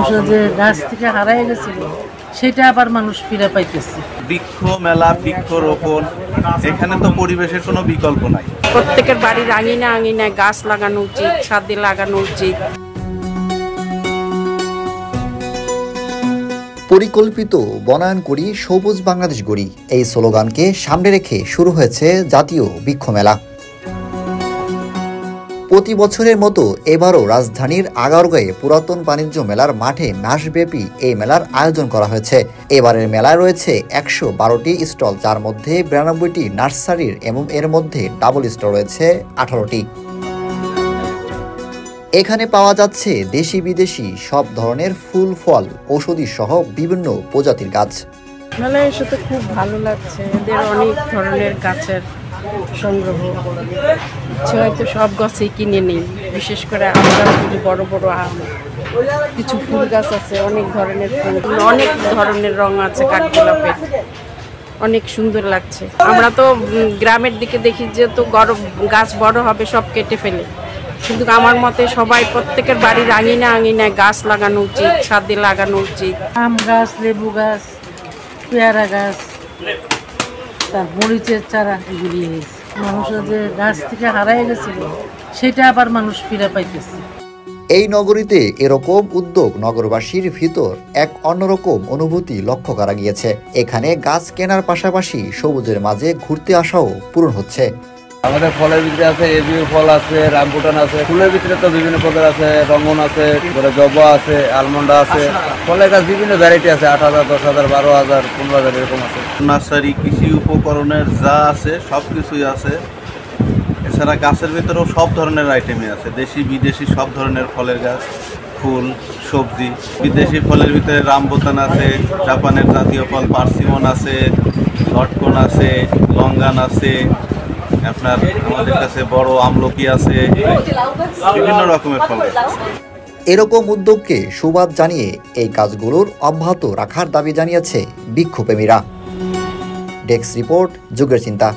মানুষের যে গাছ থেকে হারায় গেছিল সেটা আবার মানুষ ফিরে পাইতেছে। বৃক্ষ মেলা, বৃক্ষরোপণ, এখানে তো পরিবেশের কোনো বিকল্প নাই। প্রত্যেকের বাড়ির আঙিনায় গাছ লাগানো উচিত, ছাদে লাগানো উচিত। পরিকল্পিত বনায়ন করি, সবুজ বাংলাদেশ গড়ি, এই স্লোগানকে সামনে রেখে শুরু হয়েছে জাতীয় বৃক্ষ মেলা। প্রতি বছরের মতো এবারও রাজধানীর আগারগাঁয়ে পুরাতন বাণিজ্য মেলার মাঠে মাসব্যাপী এই মেলার আয়োজন করা হয়েছে। এবারের মেলায় রয়েছে 112টি স্টল, যার মধ্যে 92টি নার্সারির এবং এর মধ্যে ডাবল স্টল রয়েছে 18টি। এখানে পাওয়া যাচ্ছে দেশি বিদেশি সব ধরনের ফুল, ফল, ঔষধি সহ বিভিন্ন প্রজাতির গাছ। মেলায় এসে তো খুব ভালো লাগছে, এদের অনেক ধরনের গাছের সংগ্রহ। হয়তো সব গাছই কিনে নেই, বিশেষ করে আম গাছগুলি, বড় বড় আম, কিছু ফুল গাছ আছে, অনেক ধরনের ফুল, অনেক ধরনের রং আছে, কাঠগোলাপের, অনেক সুন্দর লাগছে। আমরা তো গ্রামের দিকে দেখি যে তো গাছ বড় হবে সব কেটে ফেলে, কিন্তু আমার মতে সবাই প্রত্যেকের বাড়ির আঙিনায় গাছ লাগানো উচিত, ছাদে লাগানো উচিত। আম গাছ, লেবু গাছ, পেয়ারা গাছ, তার মরিচের চারা, এগুলি হয়েছে। মানুষের যে গাছ থেকে হারায় গেছিল সেটা আবার মানুষ ফিরে পাইতেছে। এই নগরীতে এরকম উদ্যোগ নগরবাসীর ভিতর এক অন্যরকম অনুভূতি লক্ষ্য করা গিয়েছে। এখানে গাছ কেনার পাশাপাশি সবুজের মাঝে ঘুরতে আসাও পূরণ হচ্ছে। আমাদের ফলের ভিতরে আছে এবিউ ফল আছে, রামবুটান আছে, ফুলের ভিতরে তো বিভিন্ন প্রকার আছে, রঙন আছে, জবা আছে, আলমন্ডা আছে, ফলের গাছ বিভিন্ন ভ্যারাইটি আছে, 8,000, 10,000, 12,000, 15,000 এরকম আছে। নার্সারি, কৃষি উপকরণের যা আছে সব কিছুই আছে। এছাড়া গাছের ভিতরেও সব ধরনের আইটেমই আছে, দেশি বিদেশি সব ধরনের ফলের গাছ, ফুল, সবজি। বিদেশি ফলের ভিতরে রামবুটান আছে, জাপানের জাতীয় ফল পার্সিমন আছে, লটকন আছে, লঙ্গান আছে, আপনার আমাদের কাছে বড় আমলকি আছে, বিভিন্ন রকমের ফল আছে। এরকম উদ্যোগকে সুবাদ জানিয়ে এই কাজগুলোর অব্যাহত রাখার দাবি জানিয়েছে বৃক্ষপ্রেমীরা। ডেস্ক রিপোর্ট, যুগের চিন্তা।